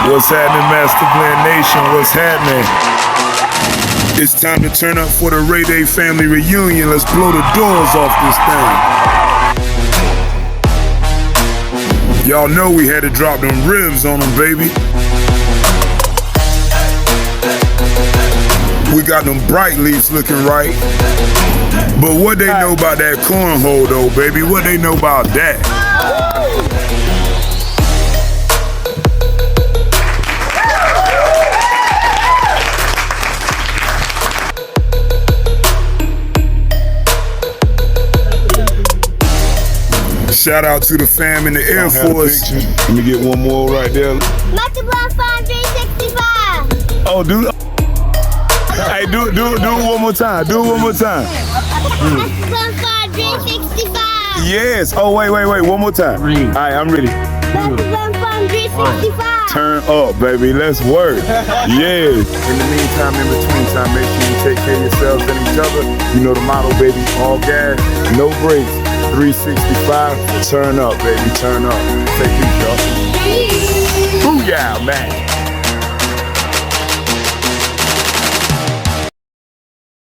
What's happening, Master Plan Nation? What's happening? It's time to turn up for the Ray Day family reunion. Let's blow the doors off this thing. Y'all know we had to drop them ribs on them, baby. We got them bright leaves looking right. But what they know about that cornhole though, baby? What they know about that? Shout out to the fam in the Air Force. Let me get one more right there. Multiply 565. Oh, dude. Hey, do it one more time. Do it one more time. Multiply 565. Yes. Oh, wait. One more time. All right, I'm ready. Multiply 565. Turn up, baby. Let's work. Yes. In the meantime, in between time, make sure you take care of yourselves and each other. You know the motto, baby. All gas, no brakes. 365. Turn up, baby. Turn up. Take it, y'all. Booyah, man.